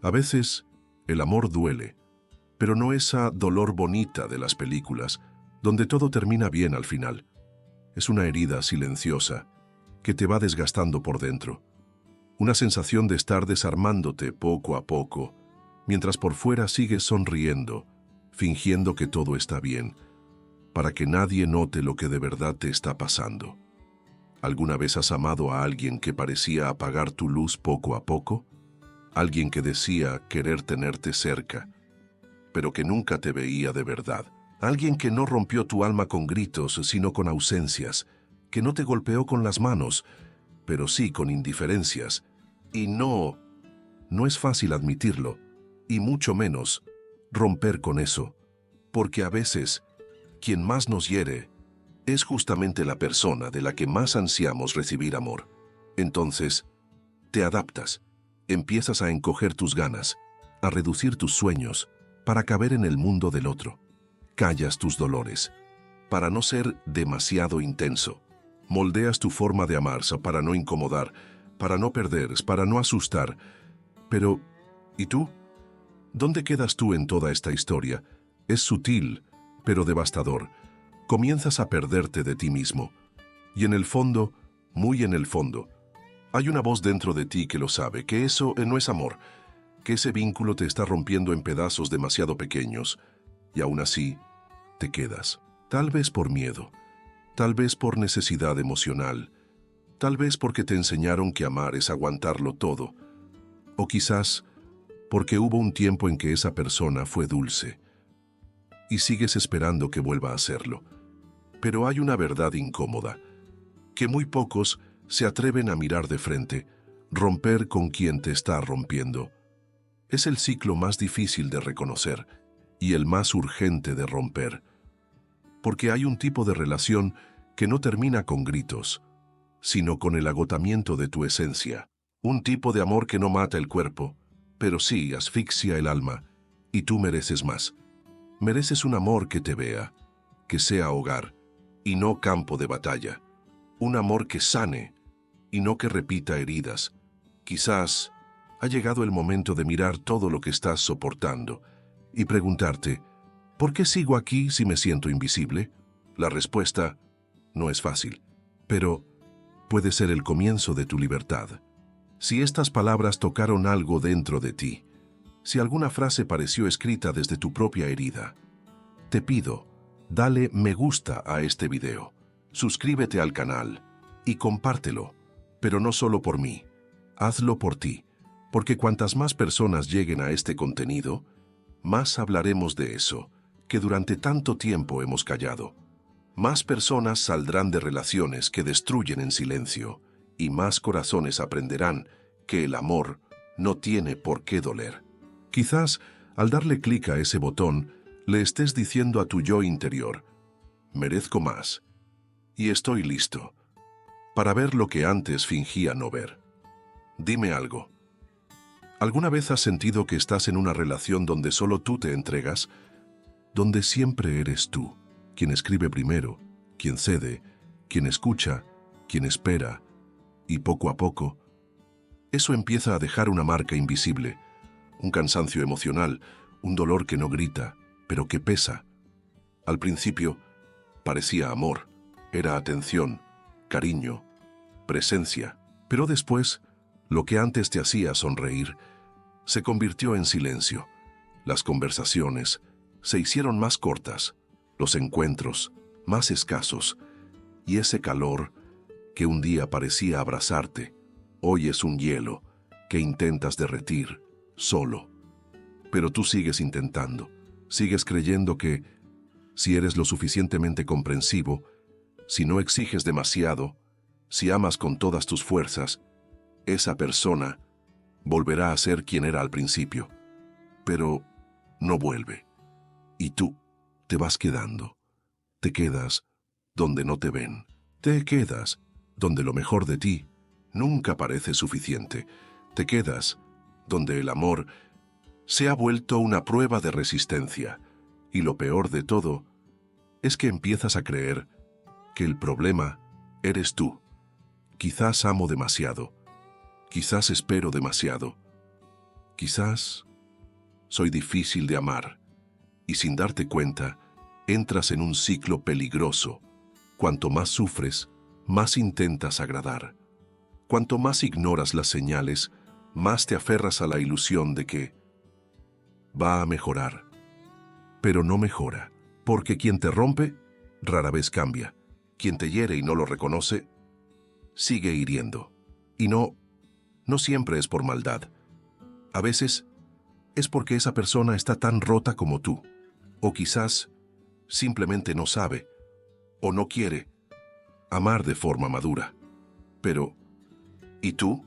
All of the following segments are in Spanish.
A veces, el amor duele, pero no esa dolor bonita de las películas, donde todo termina bien al final. Es una herida silenciosa que te va desgastando por dentro. Una sensación de estar desarmándote poco a poco, mientras por fuera sigues sonriendo, fingiendo que todo está bien, para que nadie note lo que de verdad te está pasando. ¿Alguna vez has amado a alguien que parecía apagar tu luz poco a poco? Alguien que decía querer tenerte cerca, pero que nunca te veía de verdad. Alguien que no rompió tu alma con gritos, sino con ausencias, que no te golpeó con las manos, pero sí con indiferencias. Y no es fácil admitirlo, y mucho menos romper con eso, porque a veces quien más nos hiere es justamente la persona de la que más ansiamos recibir amor. Entonces, te adaptas, empiezas a encoger tus ganas, a reducir tus sueños para caber en el mundo del otro. Callas tus dolores para no ser demasiado intenso. Moldeas tu forma de amar para no incomodar, para no perder, para no asustar. Pero, ¿y tú? ¿Dónde quedas tú en toda esta historia? Es sutil, pero devastador. Comienzas a perderte de ti mismo. Y en el fondo, muy en el fondo, hay una voz dentro de ti que lo sabe, que eso no es amor, que ese vínculo te está rompiendo en pedazos demasiado pequeños, y aún así, te quedas. Tal vez por miedo, tal vez por necesidad emocional, tal vez porque te enseñaron que amar es aguantarlo todo, o quizás porque hubo un tiempo en que esa persona fue dulce, y sigues esperando que vuelva a serlo. Pero hay una verdad incómoda, que muy pocos se atreven a mirar de frente, romper con quien te está rompiendo. Es el ciclo más difícil de reconocer y el más urgente de romper, porque hay un tipo de relación que no termina con gritos, sino con el agotamiento de tu esencia. Un tipo de amor que no mata el cuerpo, pero sí asfixia el alma, y tú mereces más. Mereces un amor que te vea, que sea hogar, y no campo de batalla. Un amor que sane, y no que repita heridas. Quizás ha llegado el momento de mirar todo lo que estás soportando y preguntarte, ¿por qué sigo aquí si me siento invisible? La respuesta no es fácil, pero puede ser el comienzo de tu libertad. Si estas palabras tocaron algo dentro de ti, si alguna frase pareció escrita desde tu propia herida, te pido, dale me gusta a este video, suscríbete al canal y compártelo, pero no solo por mí, hazlo por ti, porque cuantas más personas lleguen a este contenido, más hablaremos de eso que durante tanto tiempo hemos callado. Más personas saldrán de relaciones que destruyen en silencio, y más corazones aprenderán que el amor no tiene por qué doler. Quizás, al darle clic a ese botón, le estés diciendo a tu yo interior, merezco más, y estoy listo para ver lo que antes fingía no ver. Dime algo. ¿Alguna vez has sentido que estás en una relación donde solo tú te entregas? Donde siempre eres tú, quien escribe primero, quien cede, quien escucha, quien espera, y poco a poco, eso empieza a dejar una marca invisible, un cansancio emocional, un dolor que no grita, pero que pesa. Al principio, parecía amor, era atención, cariño, presencia, pero después, lo que antes te hacía sonreír, se convirtió en silencio. Las conversaciones se hicieron más cortas, los encuentros más escasos, y ese calor que un día parecía abrazarte, hoy es un hielo que intentas derretir solo. Pero tú sigues intentando, sigues creyendo que, si eres lo suficientemente comprensivo, si no exiges demasiado, si amas con todas tus fuerzas, esa persona volverá a ser quien era al principio. Pero no vuelve. Y tú te vas quedando. Te quedas donde no te ven. Te quedas donde lo mejor de ti nunca parece suficiente. Te quedas donde el amor se ha vuelto una prueba de resistencia. Y lo peor de todo es que empiezas a creer que el problema eres tú. Quizás amo demasiado. Quizás espero demasiado. Quizás soy difícil de amar y sin darte cuenta, entras en un ciclo peligroso. Cuanto más sufres, más intentas agradar. Cuanto más ignoras las señales, más te aferras a la ilusión de que va a mejorar. Pero no mejora, porque quien te rompe, rara vez cambia. Quien te hiere y no lo reconoce, sigue hiriendo. Y no siempre es por maldad. A veces es porque esa persona está tan rota como tú. O quizás simplemente no sabe o no quiere amar de forma madura. Pero, ¿y tú?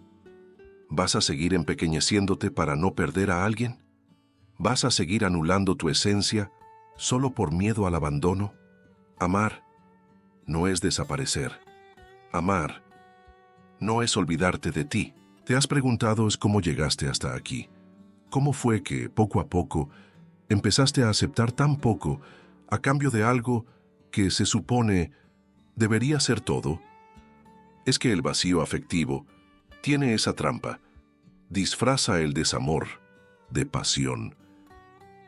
¿Vas a seguir empequeñeciéndote para no perder a alguien? ¿Vas a seguir anulando tu esencia solo por miedo al abandono? Amar no es desaparecer. Amar no es olvidarte de ti. ¿Te has preguntado cómo llegaste hasta aquí? ¿Cómo fue que, poco a poco, empezaste a aceptar tan poco a cambio de algo que se supone debería ser todo? Es que el vacío afectivo tiene esa trampa. Disfraza el desamor de pasión.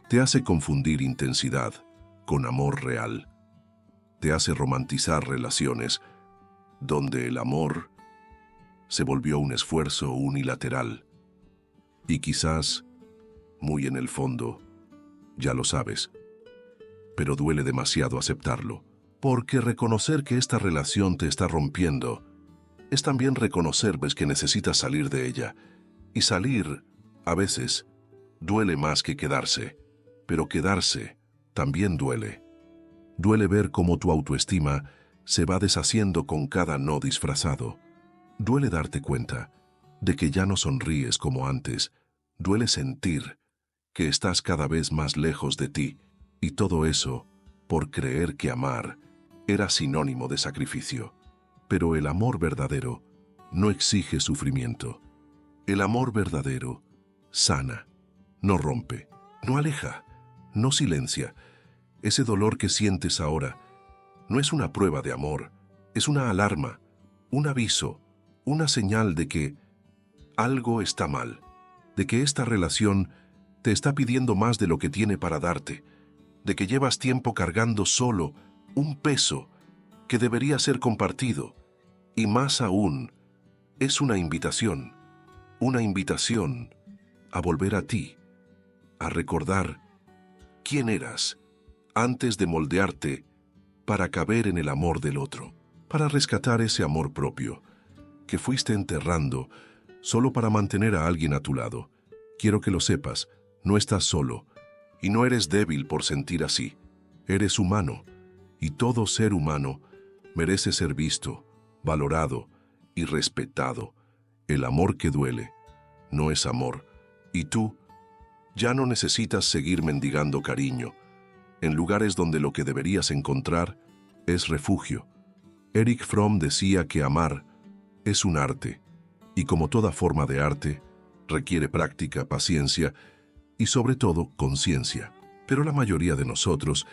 Te hace confundir intensidad con amor real. Te hace romantizar relaciones donde el amor se volvió un esfuerzo unilateral. Y quizás, muy en el fondo, ya lo sabes, pero duele demasiado aceptarlo, porque reconocer que esta relación te está rompiendo es también reconocer que necesitas salir de ella. Y salir, a veces, duele más que quedarse, pero quedarse también duele. Duele ver cómo tu autoestima se va deshaciendo con cada no disfrazado. Duele darte cuenta de que ya no sonríes como antes. Duele sentir que estás cada vez más lejos de ti. Y todo eso por creer que amar era sinónimo de sacrificio. Pero el amor verdadero no exige sufrimiento. El amor verdadero sana, no rompe, no aleja, no silencia. Ese dolor que sientes ahora no es una prueba de amor, es una alarma, un aviso, una señal de que algo está mal, de que esta relación te está pidiendo más de lo que tiene para darte, de que llevas tiempo cargando solo un peso que debería ser compartido. Y más aún, es una invitación a volver a ti, a recordar quién eras antes de moldearte para caber en el amor del otro, para rescatar ese amor propio que fuiste enterrando solo para mantener a alguien a tu lado. Quiero que lo sepas, no estás solo y no eres débil por sentir así. Eres humano y todo ser humano merece ser visto, valorado y respetado. El amor que duele no es amor, y tú ya no necesitas seguir mendigando cariño en lugares donde lo que deberías encontrar es refugio. Erich Fromm decía que amar es un arte, y como toda forma de arte, requiere práctica, paciencia y sobre todo conciencia. Pero la mayoría de nosotros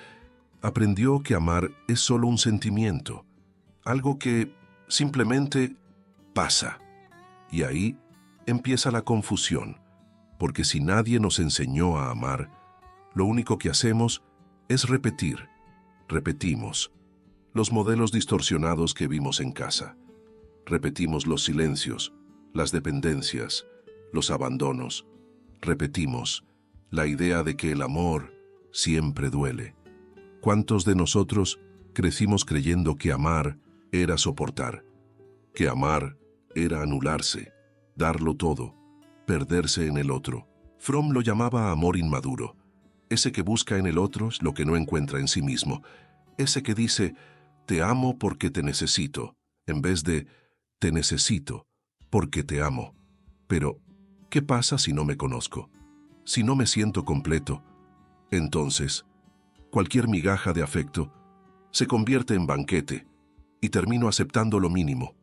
aprendió que amar es solo un sentimiento, algo que simplemente pasa. Y ahí empieza la confusión, porque si nadie nos enseñó a amar, lo único que hacemos es repetimos los modelos distorsionados que vimos en casa. Repetimos los silencios, las dependencias, los abandonos. Repetimos la idea de que el amor siempre duele. ¿Cuántos de nosotros crecimos creyendo que amar era soportar, que amar era anularse, darlo todo, perderse en el otro? Fromm lo llamaba amor inmaduro, ese que busca en el otro lo que no encuentra en sí mismo, ese que dice, te amo porque te necesito, en vez de, te necesito porque te amo. Pero, ¿qué pasa si no me conozco? Si no me siento completo, entonces, cualquier migaja de afecto se convierte en banquete y termino aceptando lo mínimo,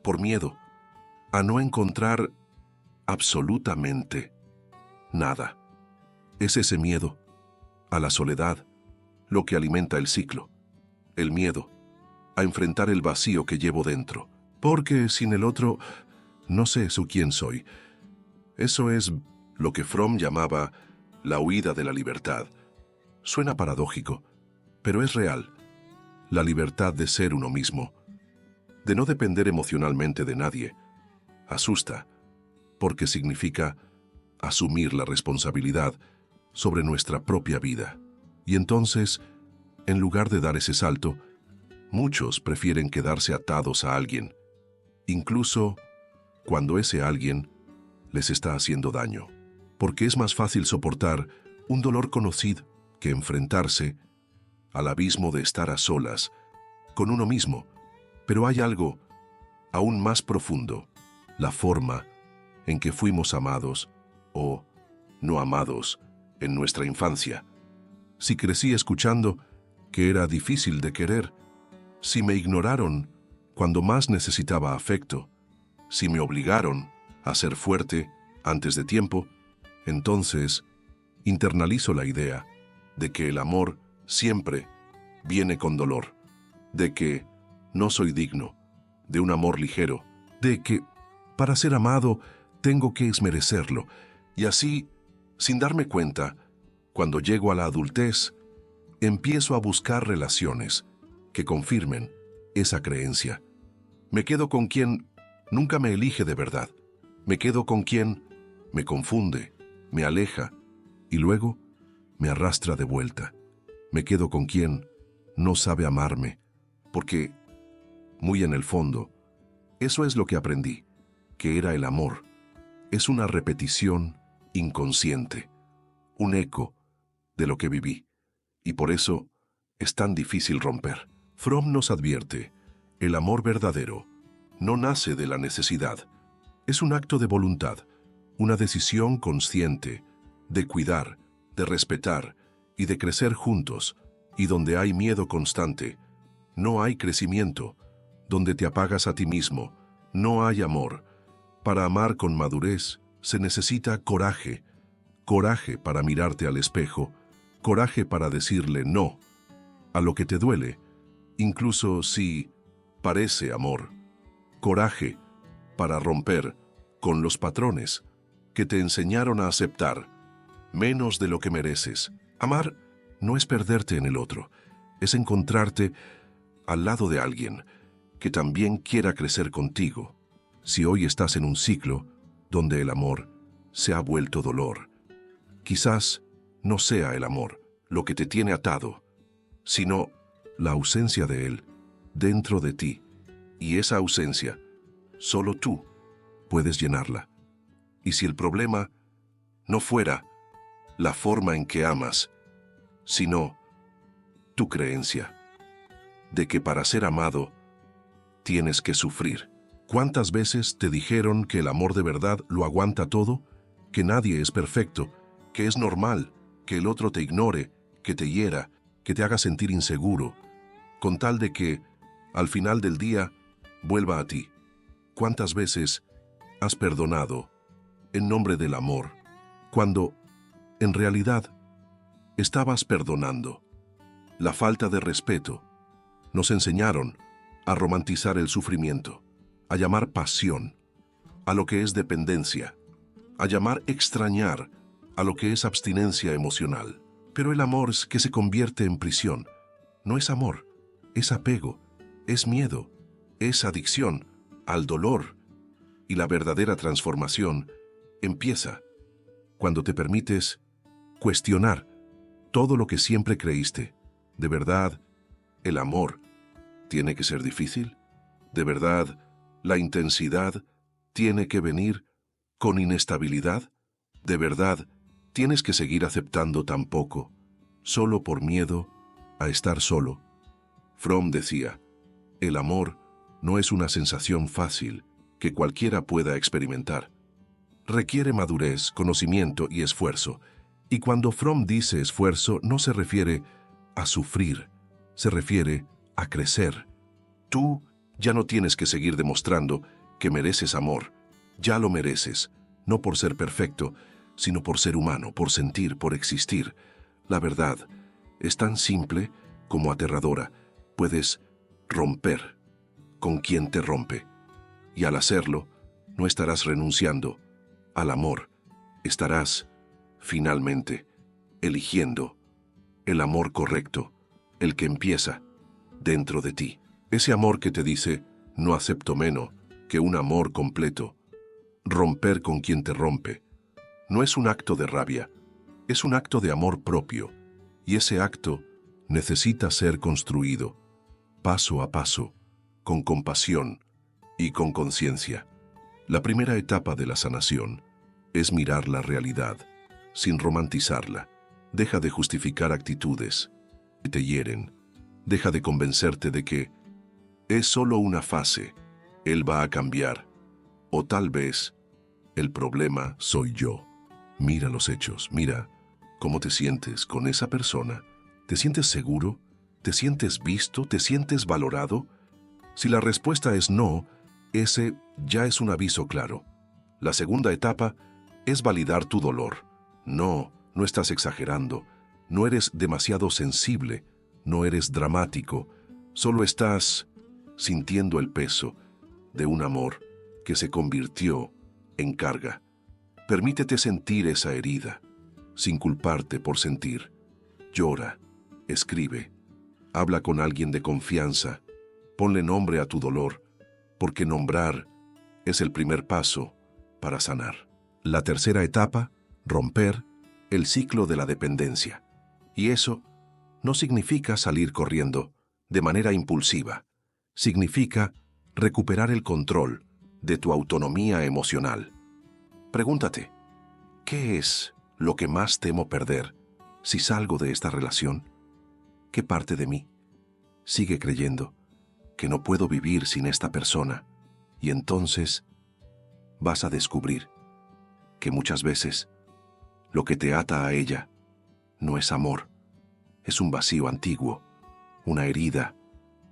por miedo a no encontrar absolutamente nada. Es ese miedo a la soledad lo que alimenta el ciclo, el miedo a enfrentar el vacío que llevo dentro, porque sin el otro no sé quién soy. Eso es lo que Fromm llamaba la huida de la libertad. Suena paradójico, pero es real. La libertad de ser uno mismo, de no depender emocionalmente de nadie, asusta, porque significa asumir la responsabilidad sobre nuestra propia vida. Y entonces, en lugar de dar ese salto, muchos prefieren quedarse atados a alguien, incluso cuando ese alguien les está haciendo daño, porque es más fácil soportar un dolor conocido que enfrentarse al abismo de estar a solas con uno mismo. Pero hay algo aún más profundo, la forma en que fuimos amados o no amados en nuestra infancia. Si crecí escuchando que era difícil de querer, si me ignoraron cuando más necesitaba afecto, si me obligaron a ser fuerte antes de tiempo, entonces internalizo la idea de que el amor siempre viene con dolor, de que no soy digno de un amor ligero, de que para ser amado tengo que merecerlo. Y así, sin darme cuenta, cuando llego a la adultez, empiezo a buscar relaciones que confirmen esa creencia. Me quedo con quien nunca me elige de verdad. Me quedo con quien me confunde, me aleja y luego me arrastra de vuelta. Me quedo con quien no sabe amarme, porque, muy en el fondo, eso es lo que aprendí, que era el amor. Es una repetición inconsciente, un eco de lo que viví, y por eso es tan difícil romper. Fromm nos advierte, el amor verdadero no nace de la necesidad, es un acto de voluntad, una decisión consciente de cuidar, de respetar y de crecer juntos, y donde hay miedo constante, no hay crecimiento, donde te apagas a ti mismo, no hay amor. Para amar con madurez se necesita coraje, coraje para mirarte al espejo, coraje para decirle no a lo que te duele, incluso si parece amor, coraje para romper con los patrones que te enseñaron a aceptar menos de lo que mereces. Amar no es perderte en el otro, es encontrarte al lado de alguien que también quiera crecer contigo. Si hoy estás en un ciclo donde el amor se ha vuelto dolor, quizás no sea el amor lo que te tiene atado, sino la ausencia de él dentro de ti. Y esa ausencia, solo tú puedes llenarla. Y si el problema no fuera la forma en que amas, sino tu creencia de que para ser amado tienes que sufrir. ¿Cuántas veces te dijeron que el amor de verdad lo aguanta todo? Que nadie es perfecto, que es normal, que el otro te ignore, que te hiera, que te haga sentir inseguro, con tal de que, al final del día, vuelva a ti. ¿Cuántas veces has perdonado en nombre del amor, cuando, en realidad, estabas perdonando la falta de respeto? Nos enseñaron a romantizar el sufrimiento, a llamar pasión a lo que es dependencia, a llamar extrañar a lo que es abstinencia emocional. Pero el amor que se convierte en prisión no es amor, es apego, es miedo, es adicción al dolor. Y la verdadera transformación empieza cuando te permites cuestionar todo lo que siempre creíste. ¿De verdad el amor tiene que ser difícil? ¿De verdad la intensidad tiene que venir con inestabilidad? ¿De verdad tienes que seguir aceptando tan poco, solo por miedo a estar solo? Fromm decía, el amor no es una sensación fácil que cualquiera pueda experimentar. Requiere madurez, conocimiento y esfuerzo. Y cuando Fromm dice esfuerzo, no se refiere a sufrir, se refiere a crecer. Tú ya no tienes que seguir demostrando que mereces amor. Ya lo mereces, no por ser perfecto, sino por ser humano, por sentir, por existir. La verdad es tan simple como aterradora. Puedes romper con quien te rompe. Y al hacerlo, no estarás renunciando al amor estarás, finalmente, eligiendo el amor correcto, el que empieza dentro de ti. Ese amor que te dice, no acepto menos que un amor completo. Romper con quien te rompe no es un acto de rabia, es un acto de amor propio, y ese acto necesita ser construido, paso a paso, con compasión y con conciencia. La primera etapa de la sanación es mirar la realidad, sin romantizarla. Deja de justificar actitudes que te hieren. Deja de convencerte de que es solo una fase, él va a cambiar. O tal vez el problema soy yo. Mira los hechos, mira cómo te sientes con esa persona. ¿Te sientes seguro? ¿Te sientes visto? ¿Te sientes valorado? Si la respuesta es no, ese ya es un aviso claro. La segunda etapa es validar tu dolor. No, no estás exagerando. No eres demasiado sensible. No eres dramático. Solo estás sintiendo el peso de un amor que se convirtió en carga. Permítete sentir esa herida, sin culparte por sentir. Llora, escribe, habla con alguien de confianza, ponle nombre a tu dolor, porque nombrar es el primer paso para sanar. La tercera etapa, romper el ciclo de la dependencia. Y eso no significa salir corriendo de manera impulsiva. Significa recuperar el control de tu autonomía emocional. Pregúntate, ¿qué es lo que más temo perder si salgo de esta relación? ¿Qué parte de mí sigue creyendo que no puedo vivir sin esta persona? Y entonces vas a descubrir que muchas veces lo que te ata a ella no es amor, es un vacío antiguo, una herida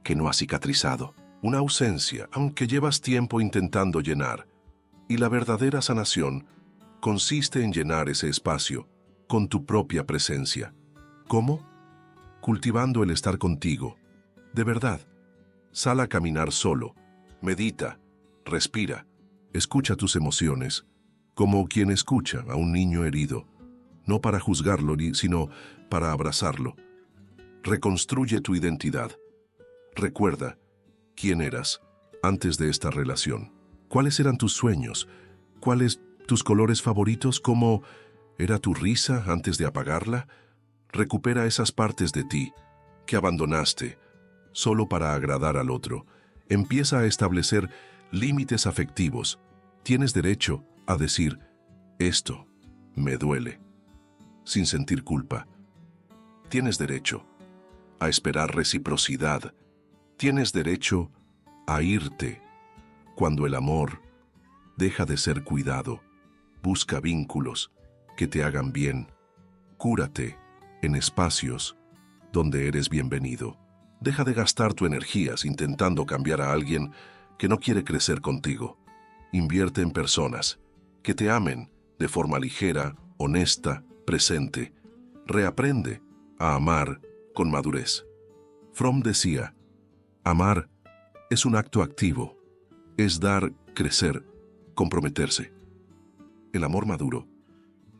que no ha cicatrizado, una ausencia, aunque llevas tiempo intentando llenar. Y la verdadera sanación consiste en llenar ese espacio con tu propia presencia. ¿Cómo? Cultivando el estar contigo. De verdad, sal a caminar solo, medita, respira, escucha tus emociones, como quien escucha a un niño herido, no para juzgarlo, sino para abrazarlo. Reconstruye tu identidad. Recuerda quién eras antes de esta relación. ¿Cuáles eran tus sueños? ¿Cuáles tus colores favoritos? ¿Cómo era tu risa antes de apagarla? Recupera esas partes de ti que abandonaste solo para agradar al otro. Empieza a establecer límites afectivos. Tienes derecho a decir, esto me duele, sin sentir culpa. Tienes derecho a esperar reciprocidad. Tienes derecho a irte cuando el amor deja de ser cuidado. Busca vínculos que te hagan bien. Cúrate en espacios donde eres bienvenido. Deja de gastar tu energías intentando cambiar a alguien que no quiere crecer contigo. Invierte en personas que te amen de forma ligera, honesta, presente. Reaprende a amar con madurez. Fromm decía, amar es un acto activo, es dar, crecer, comprometerse. El amor maduro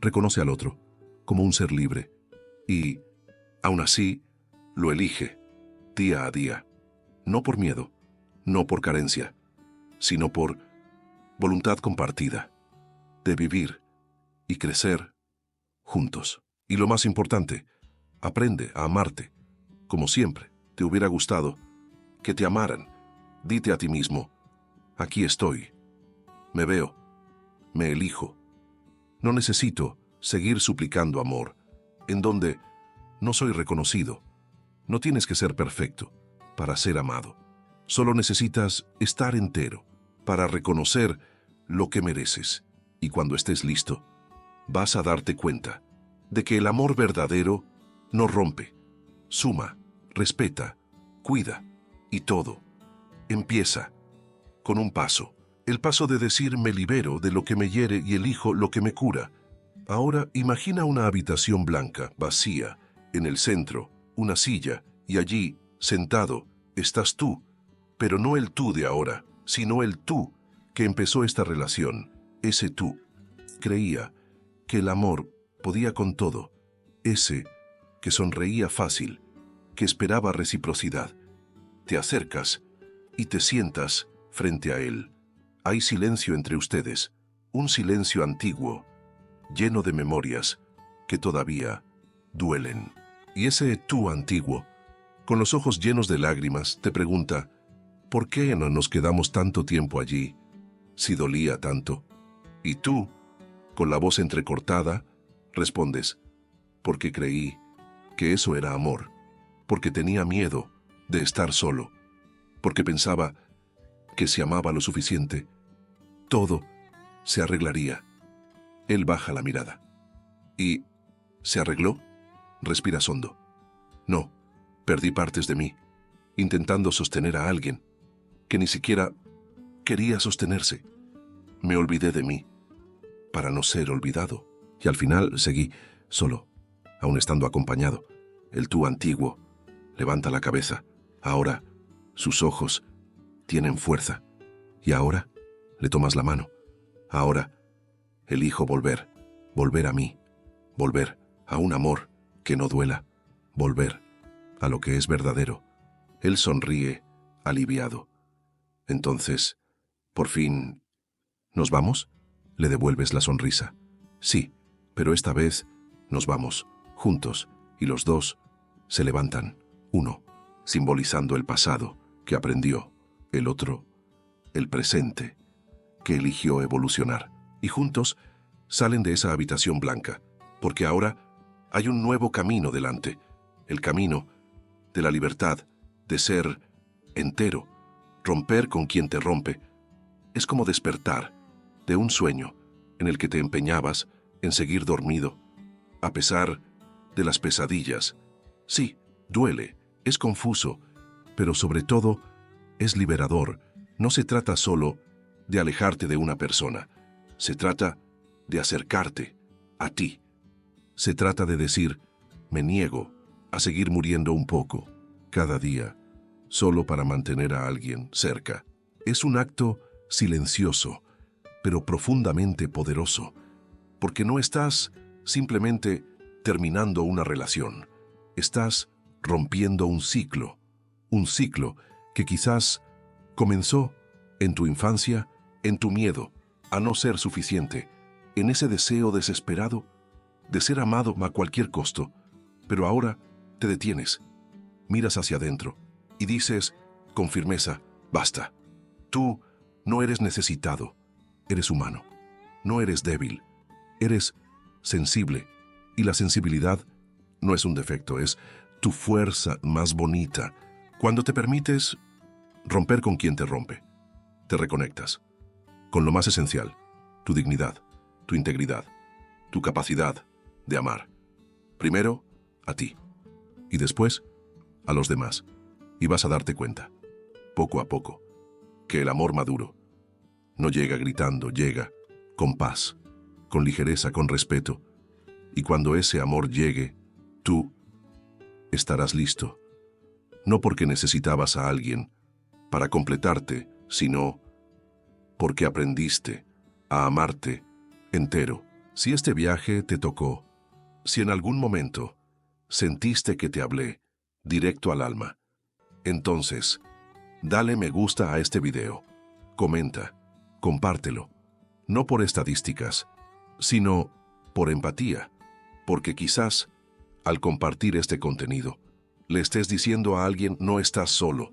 reconoce al otro como un ser libre y, aún así, lo elige día a día, no por miedo, no por carencia, sino por voluntad compartida, de vivir y crecer juntos. Y lo más importante, aprende a amarte, como siempre te hubiera gustado que te amaran. Dite a ti mismo, aquí estoy, me veo, me elijo. No necesito seguir suplicando amor, en donde no soy reconocido. No tienes que ser perfecto para ser amado. Solo necesitas estar entero para reconocer lo que mereces. Y cuando estés listo, vas a darte cuenta de que el amor verdadero no rompe, suma, respeta, cuida y todo empieza con un paso. El paso de decir me libero de lo que me hiere y elijo lo que me cura. Ahora imagina una habitación blanca, vacía, en el centro, una silla, y allí, sentado, estás tú, pero no el tú de ahora, sino el tú que empezó esta relación. Ese tú creía que el amor podía con todo, ese que sonreía fácil, que esperaba reciprocidad. Te acercas y te sientas frente a él. Hay silencio entre ustedes, un silencio antiguo, lleno de memorias que todavía duelen. Y ese tú antiguo, con los ojos llenos de lágrimas, te pregunta, ¿por qué no nos quedamos tanto tiempo allí, si dolía tanto? Y tú, con la voz entrecortada, respondes, porque creí que eso era amor, porque tenía miedo de estar solo, porque pensaba que si amaba lo suficiente, todo se arreglaría. Él baja la mirada. ¿Y se arregló? Respiras hondo. No, perdí partes de mí, intentando sostener a alguien que ni siquiera quería sostenerse. Me olvidé de mí, para no ser olvidado. Y al final seguí, solo, aún estando acompañado. El tú antiguo levanta la cabeza. Ahora, sus ojos tienen fuerza. Y ahora, le tomas la mano. Ahora, elijo volver, volver a mí, volver a un amor que no duela, volver a lo que es verdadero. Él sonríe, aliviado. Entonces, por fin, ¿nos vamos? Le devuelves la sonrisa. Sí, pero esta vez nos vamos, juntos, y los dos se levantan. Uno, simbolizando el pasado, que aprendió. El otro, el presente, que eligió evolucionar. Y juntos salen de esa habitación blanca, porque ahora hay un nuevo camino delante. El camino de la libertad, de ser entero. Romper con quien te rompe es como despertar de un sueño en el que te empeñabas en seguir dormido, a pesar de las pesadillas. Sí, duele, es confuso, pero sobre todo es liberador. No se trata solo de alejarte de una persona, se trata de acercarte a ti. Se trata de decir, me niego a seguir muriendo un poco, cada día, solo para mantener a alguien cerca. Es un acto silencioso, pero profundamente poderoso, porque no estás simplemente terminando una relación, estás rompiendo un ciclo que quizás comenzó en tu infancia, en tu miedo a no ser suficiente, en ese deseo desesperado de ser amado a cualquier costo, pero ahora te detienes, miras hacia adentro y dices con firmeza, basta. Tú no eres necesitado, eres humano, no eres débil, eres sensible, y la sensibilidad no es un defecto, es tu fuerza más bonita. Cuando te permites romper con quien te rompe, te reconectas con lo más esencial, tu dignidad, tu integridad, tu capacidad de amar. Primero, a ti, y después, a los demás. Y vas a darte cuenta, poco a poco, que el amor maduro no llega gritando, llega con paz, con ligereza, con respeto. Y cuando ese amor llegue, tú estarás listo. No porque necesitabas a alguien para completarte, sino porque aprendiste a amarte entero. Si este viaje te tocó, si en algún momento sentiste que te hablé directo al alma, entonces, dale me gusta a este video, comenta, compártelo, no por estadísticas, sino por empatía, porque quizás, al compartir este contenido, le estés diciendo a alguien no estás solo,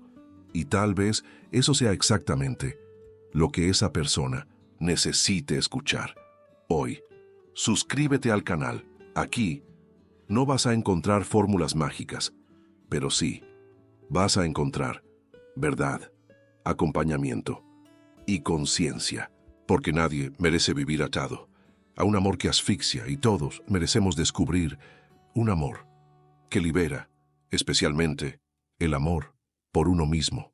y tal vez eso sea exactamente lo que esa persona necesite escuchar. Hoy, suscríbete al canal. Aquí no vas a encontrar fórmulas mágicas, pero sí vas a encontrar verdad, acompañamiento y conciencia, porque nadie merece vivir atado a un amor que asfixia y todos merecemos descubrir un amor que libera, especialmente el amor por uno mismo.